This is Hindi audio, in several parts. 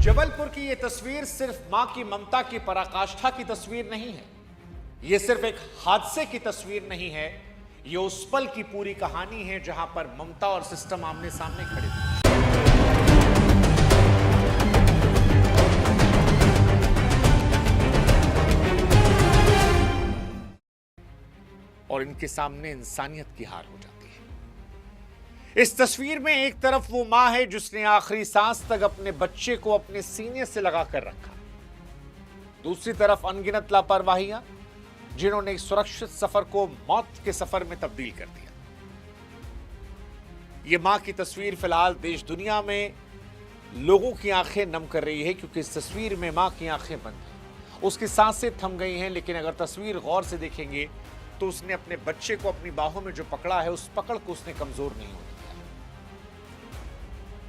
जबलपुर की यह तस्वीर सिर्फ मां की ममता की पराकाष्ठा की तस्वीर नहीं है। यह सिर्फ एक हादसे की तस्वीर नहीं है। यह उस पल की पूरी कहानी है जहां पर ममता और सिस्टम आमने सामने खड़े थे। और इनके सामने इंसानियत की हार हो जाती है। इस तस्वीर में एक तरफ वो मां है जिसने आखिरी सांस तक अपने बच्चे को अपने सीने से लगाकर रखा, दूसरी तरफ अनगिनत लापरवाहियां जिन्होंने एक सुरक्षित सफर को मौत के सफर में तब्दील कर दिया। यह मां की तस्वीर फिलहाल देश दुनिया में लोगों की आंखें नम कर रही है, क्योंकि इस तस्वीर में मां की आंखें बंद हैं, उसकी सांसें थम गई हैं। लेकिन अगर तस्वीर गौर से देखेंगे तो उसने अपने बच्चे को अपनी बाहों में जो पकड़ा है, उस पकड़ को उसने कमजोर नहीं होने दिया।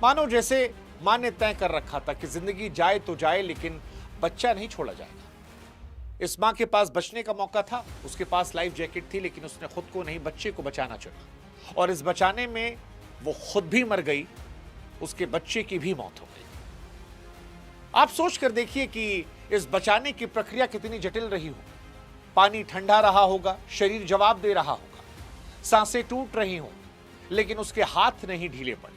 मानो जैसे मां ने तय कर रखा था कि जिंदगी जाए तो जाए, लेकिन बच्चा नहीं छोड़ा जाएगा। इस मां के पास बचने का मौका था, उसके पास लाइफ जैकेट थी, लेकिन उसने खुद को नहीं, बच्चे को बचाना चुना। और इस बचाने में वो खुद भी मर गई, उसके बच्चे की भी मौत हो गई। आप सोच कर देखिए कि इस बचाने की प्रक्रिया कितनी जटिल रही हो। पानी ठंडा रहा होगा, शरीर जवाब दे रहा होगा, सांसें टूट रही हों, लेकिन उसके हाथ नहीं ढीले पड़े।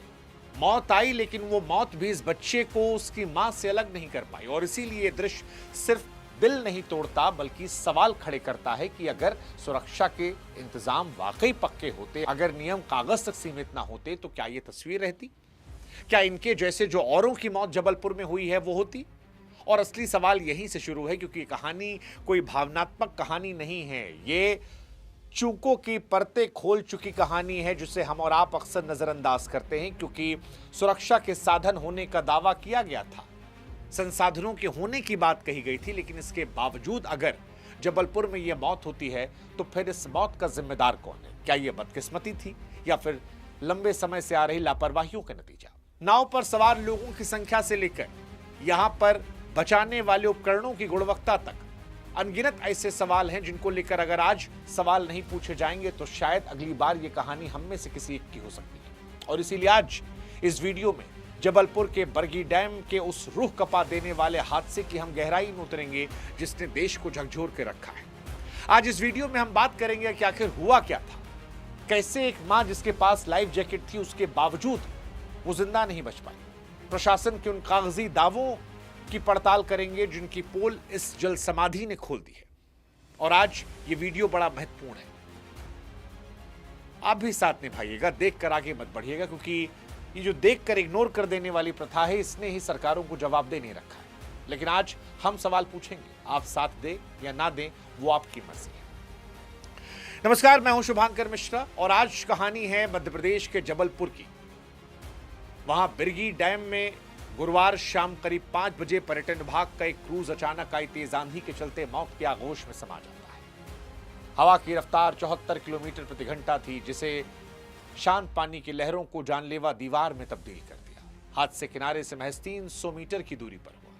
मौत आई, लेकिन वो मौत भी इस बच्चे को उसकी मां से अलग नहीं कर पाई। और इसीलिए ये दृश्य सिर्फ दिल नहीं तोड़ता, बल्कि सवाल खड़े करता है कि अगर सुरक्षा के इंतजाम वाकई पक्के होते, अगर नियम कागज तक सीमित ना होते, तो क्या ये तस्वीर रहती? क्या इनके जैसे जो औरों की मौत जबलपुर में हुई है वो होती? और असली सवाल यहीं से शुरू है, क्योंकि कहानी कोई भावनात्मक कहानी नहीं है। ये चूकों की परतें खोल चुकी कहानी है, जिसे हम और आप अक्सर नजरअंदाज करते हैं, क्योंकि सुरक्षा के साधन होने का दावा किया गया था, संसाधनों के होने की बात कही गई थी, लेकिन इसके बावजूद अगर जबलपुर में यह मौत होती है तो फिर इस मौत का जिम्मेदार कौन है? क्या यह बदकिस्मती थी या फिर लंबे समय से आ रही लापरवाहियों का नतीजा? नाव पर सवार लोगों की संख्या से लेकर यहां पर बचाने वाले उपकरणों की गुणवत्ता तक अनगिनत ऐसे सवाल हैं जिनको लेकर अगर आज सवाल नहीं पूछे जाएंगे तो शायद अगली बार ये कहानी हम में से किसी एक की हो सकती है। और इसीलिए आज इस वीडियो में जबलपुर के बरगी डैम के उस रूह कपा देने वाले हादसे की हम गहराई में उतरेंगे जिसने देश को झकझोर के रखा है। आज इस वीडियो में हम बात करेंगे कि आखिर हुआ क्या था, कैसे एक मां जिसके पास लाइफ जैकेट थी उसके बावजूद वो जिंदा नहीं बच पाई। प्रशासन के उन कागजी दावों की पड़ताल करेंगे जिनकी पोल इस जल समाधि ने खोल दी है। और आज ये वीडियो बड़ा महत्वपूर्ण है, आप भी साथ निभाइएगा, देखकर आगे मत बढ़िएगा, क्योंकि ये जो देखकर इग्नोर कर देने वाली प्रथा है, इसने ही सरकारों को जवाबदेह नहीं रखा है। लेकिन आज हम सवाल पूछेंगे, आप साथ दें या ना दें वो आपकी मर्जी है। नमस्कार, मैं हूं शुभांकर मिश्रा और आज कहानी है मध्य प्रदेश के जबलपुर की। वहां बिरगी डैम में गुरुवार शाम करीब 5 बजे पर्यटन विभाग का एक क्रूज अचानक आई तेज आंधी के चलते मौत के आगोश में समा जाता है। हवा की रफ्तार 74 किलोमीटर प्रति घंटा थी, जिसे शांत पानी की लहरों को जानलेवा दीवार में तब्दील कर दिया। हादसे किनारे से महज 300 मीटर की दूरी पर हुआ,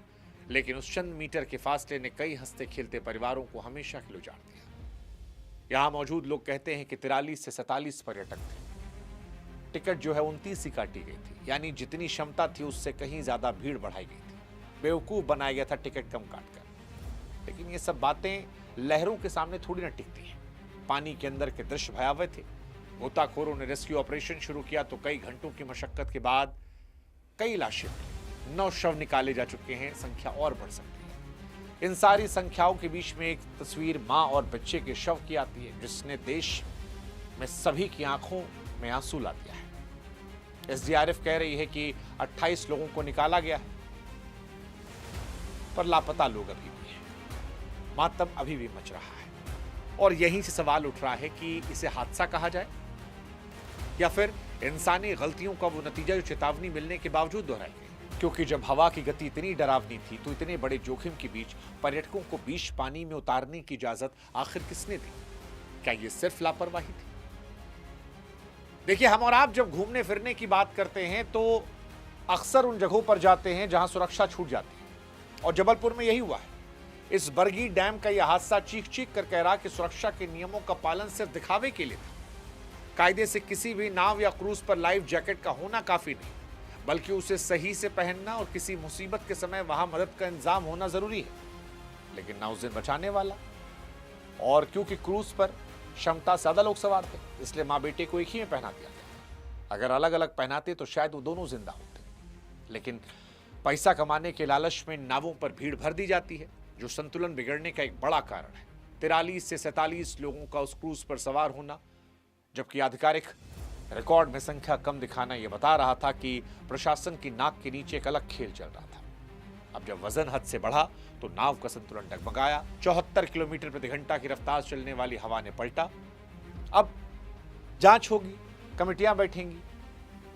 लेकिन उस चंद मीटर के फासले ने कई हंसते खेलते परिवारों को हमेशा के लिए उजाड़ दिया। यहां मौजूद लोग कहते हैं कि 43 से 47 पर्यटक थे। टिकट जो है 29 ही काटी गई थी, यानी जितनी क्षमता थी उससे कहीं ज्यादा भीड़ बढ़ाई गई थी। बेवकूफ बनाया गया था टिकट कम काटकर। लेकिन ये सब बातें लहरों के सामने थोड़ी ना टिकती हैं। पानी के अंदर के दृश्य भयावह थे। गोताखोरों ने रेस्क्यू ऑपरेशन शुरू किया तो कई घंटों की मशक्कत के बाद कई लाशें, 9 शव निकाले जा चुके हैं। संख्या और बढ़ सकती है। इन सारी संख्याओं के बीच में एक तस्वीर मां और बच्चे के शव की आती है, जिसने देश में सभी की आंखों में आंसू ला दिया है। एसडीआरएफ कह रही है कि 28 लोगों को निकाला गया है, पर लापता लोग अभी भी हैं। मातम अभी भी मच रहा है। और यहीं से सवाल उठ रहा है कि इसे हादसा कहा जाए या फिर इंसानी गलतियों का वो नतीजा जो चेतावनी मिलने के बावजूद दोहराई गई। क्योंकि जब हवा की गति इतनी डरावनी थी तो इतने बड़े जोखिम के बीच पर्यटकों को बीच पानी में उतारने की इजाजत आखिर किसने दी? क्या ये सिर्फ लापरवाही थी? देखिए, हम और आप जब घूमने फिरने की बात करते हैं तो अक्सर उन जगहों पर जाते हैं जहां सुरक्षा छूट जाती है, और जबलपुर में यही हुआ है। इस बरगी डैम का यह हादसा चीख चीख कर कह रहा कि सुरक्षा के नियमों का पालन सिर्फ दिखावे के लिए था। कायदे से किसी भी नाव या क्रूज पर लाइफ जैकेट का होना काफी नहीं, बल्कि उसे सही से पहनना और किसी मुसीबत के समय वहां मदद का इंतजाम होना जरूरी है। लेकिन ना उस दिन बचाने वाला, और क्योंकि क्रूज पर क्षमता से ज्यादा लोग सवार थे, इसलिए माँ बेटे को एक ही में पहना दिया गया। अगर अलग अलग पहनाते तो शायद वो दोनों जिंदा होते। लेकिन पैसा कमाने के लालच में नावों पर भीड़ भर दी जाती है, जो संतुलन बिगड़ने का एक बड़ा कारण है। 43 से 47 लोगों का उस क्रूज पर सवार होना, जबकि आधिकारिक रिकॉर्ड में संख्या कम दिखाना यह बता रहा था कि प्रशासन की नाक के नीचे एक अलग खेल चल रहा था। अब जब वजन हद से बढ़ा तो नाव का संतुलन डगमगाया। 74 किलोमीटर प्रति घंटा की रफ्तार चलने वाली हवा ने पलटा। अब जांच होगी, कमेटियां बैठेंगी,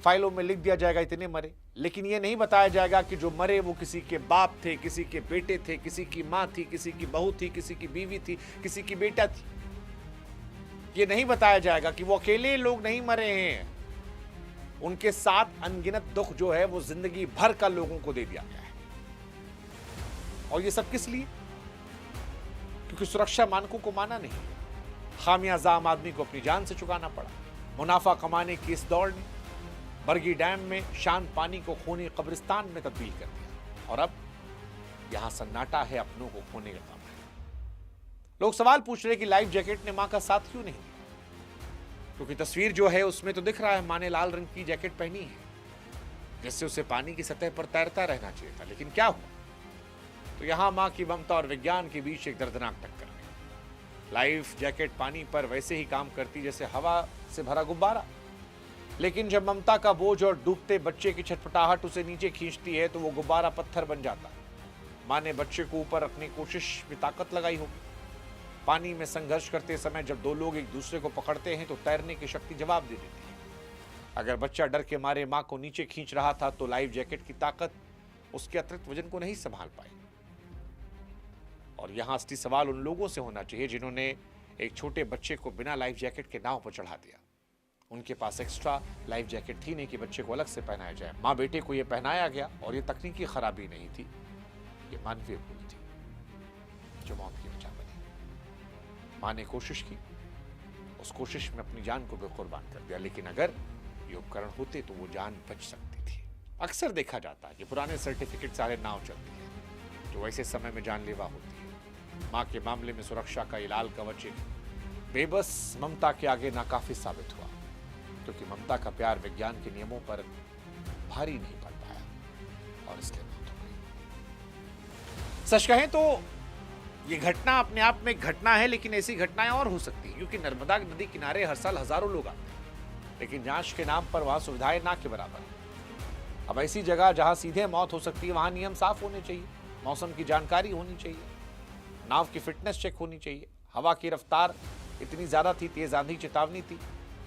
फाइलों में लिख दिया जाएगा इतने मरे, लेकिन यह नहीं बताया जाएगा कि जो मरे वो किसी के बाप थे, किसी के बेटे थे, किसी की मां थी, किसी की बहू थी, किसी की बीवी थी, किसी की बेटा थी। ये नहीं बताया जाएगा कि वो अकेले लोग नहीं मरे हैं, उनके साथ अनगिनत दुख जो है वो जिंदगी भर का लोगों को दे दिया गया है। और ये सब किस लिए? क्योंकि सुरक्षा मानकों को माना नहीं। खामियाजा आम आदमी को अपनी जान से चुकाना पड़ा। मुनाफा कमाने की इस दौड़ ने बरगी डैम में शांत पानी को खूनी कब्रिस्तान में तब्दील कर दिया, और अब यहां सन्नाटा है, अपनों को खोने का काम है। लोग सवाल पूछ रहे कि लाइफ जैकेट ने मां का साथ क्यों नहीं दिया? क्योंकि तस्वीर जो है उसमें तो दिख रहा है मां ने लाल रंग की जैकेट पहनी है, जिससे उसे पानी की सतह पर तैरता रहना चाहिए था। लेकिन क्या हुआ? तो यहां मां की ममता और विज्ञान के बीच एक दर्दनाक टक्कर है। लाइफ जैकेट पानी पर वैसे ही काम करती जैसे हवा से भरा गुब्बारा, लेकिन जब ममता का बोझ और डूबते बच्चे की छटपटाहट उसे नीचे खींचती है तो वो गुब्बारा पत्थर बन जाता है। मां ने बच्चे को ऊपर रखने की कोशिश में ताकत लगाई होगी। पानी में संघर्ष करते समय जब दो लोग एक दूसरे को पकड़ते हैं तो तैरने की शक्ति जवाब दे देती है। अगर बच्चा डर के मारे मां को नीचे खींच रहा था तो लाइफ जैकेट की ताकत उसके अतिरिक्त वजन को नहीं संभाल पाई। और यहां असली सवाल उन लोगों से होना चाहिए जिन्होंने एक छोटे बच्चे को बिना लाइफ जैकेट के नाव पर चढ़ा दिया। उनके पास एक्स्ट्रा लाइफ जैकेट थी नहीं कि बच्चे को अलग से पहनाया जाए। मां बेटे को यह पहनाया गया, और यह तकनीकी खराबी नहीं थी, यह मानवीय भूल थी जो मौत की वजह बनी। मां ने कोशिश की, उस कोशिश में अपनी जान को भी कुर्बान कर दिया, लेकिन अगर ये उपकरण होते तो वो जान बच सकती थी। अक्सर देखा जाता है कि पुराने सर्टिफिकेट सारे नाव चलती है, जो ऐसे समय में जानलेवा होती है। मां के मामले में सुरक्षा का लाल कवच एक बेबस ममता के आगे नाकाफी साबित हुआ, क्योंकि ममता का प्यार विज्ञान के नियमों पर भारी नहीं पड़ पाया और इसलिए मौत हो गई। सच कहें तो ये घटना अपने आप में एक घटना है, लेकिन ऐसी घटनाएं और हो सकती हैं, क्योंकि नर्मदा नदी किनारे हर साल हजारों लोग आते हैं, लेकिन जांच के नाम पर वहां सुविधाएं ना के बराबर है। अब ऐसी जगह जहां सीधे मौत हो सकती है वहां नियम साफ होने चाहिए, मौसम की जानकारी होनी चाहिए, नाव की फिटनेस चेक होनी चाहिए। हवा की रफ्तार इतनी ज्यादा थी, तेज आंधी चेतावनी थी।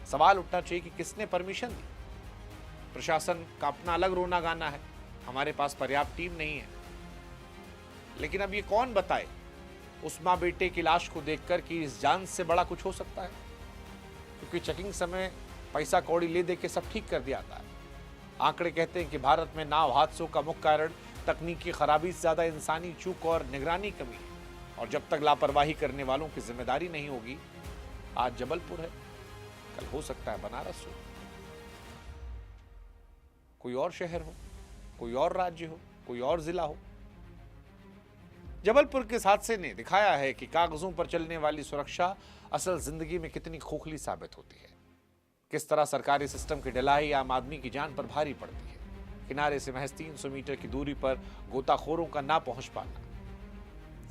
सवाल उठना चाहिए कि किसने परमिशन दी। प्रशासन का अपना अलग रोना गाना है, हमारे पास पर्याप्त टीम नहीं है। लेकिन अब ये कौन बताए उस मां बेटे की लाश को देखकर कि इस जान से बड़ा कुछ हो सकता है? क्योंकि चेकिंग समय पैसा कौड़ी ले दे के सब ठीक कर दिया जाता है। आंकड़े कहते हैं कि भारत में नाव हादसों का मुख्य कारण तकनीकी खराबी से ज्यादा इंसानी चूक और निगरानी कमी है। और जब तक लापरवाही करने वालों की जिम्मेदारी नहीं होगी, आज जबलपुर है, कल हो सकता है बनारस हो, कोई और शहर हो, कोई और राज्य हो, कोई और जिला हो। जबलपुर के इस हादसे ने दिखाया है कि कागजों पर चलने वाली सुरक्षा असल जिंदगी में कितनी खोखली साबित होती है। किस तरह सरकारी सिस्टम की ढिलाई आम आदमी की जान पर भारी पड़ती है। किनारे से महज 300 मीटर की दूरी पर गोताखोरों का ना पहुंच पाना,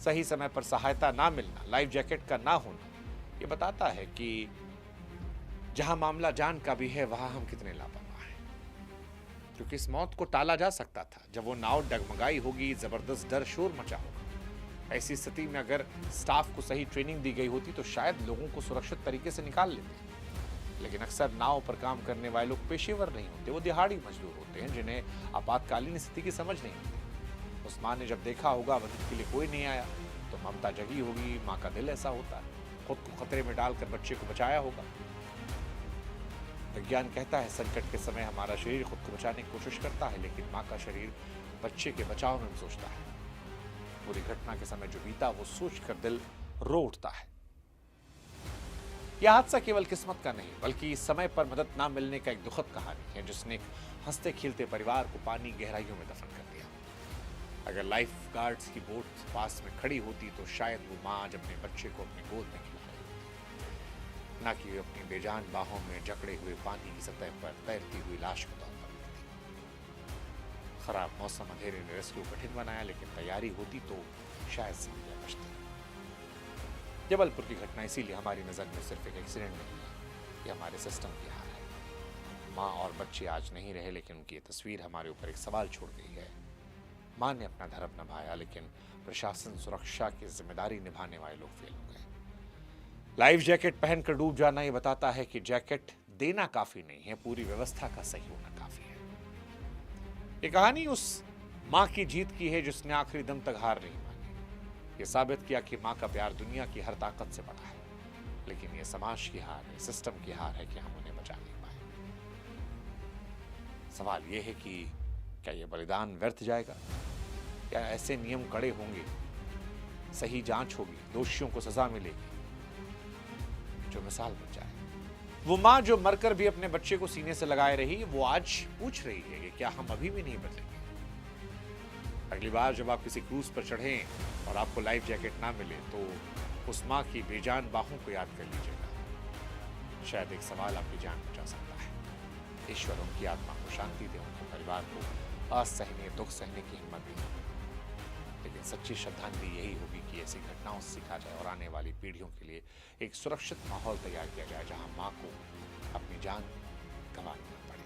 सही समय पर सहायता ना मिलना, लाइफ जैकेट का ना होना, यह बताता है कि जहां मामला जान का भी है वहां हम कितने लापरवाह हैं। क्योंकि इस मौत को टाला जा सकता था। जब वो नाव डगमगाई होगी, जबरदस्त डर शोर मचा होगा। ऐसी स्थिति में अगर स्टाफ को सही ट्रेनिंग दी गई होती तो शायद लोगों को सुरक्षित तरीके से निकाल लेते। लेकिन अक्सर नाव पर काम करने वाले लोग पेशेवर नहीं होते, वो दिहाड़ी मजदूर होते हैं जिन्हें आपातकालीन स्थिति की समझ नहीं होती। उस मां ने जब देखा होगा मदद के लिए कोई नहीं आया तो ममता जगी होगी। मां का दिल ऐसा होता है, खुद को खतरे में डालकर बच्चे को बचाया होगा। विज्ञान कहता है संकट के समय हमारा शरीर खुद को बचाने की कोशिश करता है, लेकिन मां का शरीर बच्चे के बचाव में सोचता है। पूरी घटना के समय जो बीता वो सोचकर दिल रो उठता है। यह हादसा केवल किस्मत का नहीं बल्कि समय पर मदद ना मिलने का एक दुखद कहानी है, जिसने एक हंसते खिलते परिवार को पानी गहराइयों में दफन कर दिया। अगर लाइफ गार्ड्स की बोट पास में खड़ी होती तो शायद वो माँ आज अपने बच्चे को अपनी गोद में खिला रही होती, ना कि अपनी बेजान बाहों में जकड़े हुए पानी की सतह पर तैरती हुई लाश को तौर पर देखती। खराब मौसम अंधेरे ने रेस्क्यू कठिन बनाया, लेकिन तैयारी होती तो शायद जिंदगियां बचती। जबलपुर की घटना इसीलिए हमारी नज़र में सिर्फ एक एक्सीडेंट नहीं है, ये हमारे सिस्टम की हार है। माँ और बच्चे आज नहीं रहे, लेकिन उनकी ये तस्वीर हमारे ऊपर एक सवाल छोड़ गई है। माँ ने अपना धर्म निभाया, लेकिन प्रशासन सुरक्षा की जिम्मेदारी निभाने वाले लोग फेल हो गए। लाइफ जैकेट पहनकर डूब जाना ये बताता है कि जैकेट देना काफी नहीं है, पूरी व्यवस्था का सही होना काफी है। ये कहानी उस माँ की जीत की है जिसने आखिरी दम तक हार नहीं मानी। ये साबित किया कि माँ का प्यार दुनिया की हर ताकत से बड़ा है, लेकिन ये समाज की हार है, सिस्टम की हार है कि हम उन्हें बचा नहीं पाए। सवाल ये है कि क्या ये बलिदान व्यर्थ जाएगा? क्या ऐसे नियम कड़े होंगे, सही जांच होगी, दोषियों को सजा मिलेगी जो मिसाल बन जाए? वो माँ जो मरकर भी अपने बच्चे को सीने से लगाए रही, वो आज पूछ रही है कि क्या हम अभी भी नहीं बदलेंगे? अगली बार जब आप किसी क्रूज पर चढ़ें और आपको लाइफ जैकेट ना मिले तो उस माँ की बेजान बाहों को याद कर लीजिएगा। शायद एक सवाल आपकी जान बचा सकता है। ईश्वर उनकी आत्मा को शांति दे, उनके परिवार को असहनीय दुख सहने की हिम्मत दे। लेकिन सच्ची श्रद्धांजलि यही होगी कि ऐसी घटनाओं से सीखा जाए और आने वाली पीढ़ियों के लिए एक सुरक्षित माहौल तैयार किया जाए, जहां माँ को अपनी जान गंवानी न पड़े।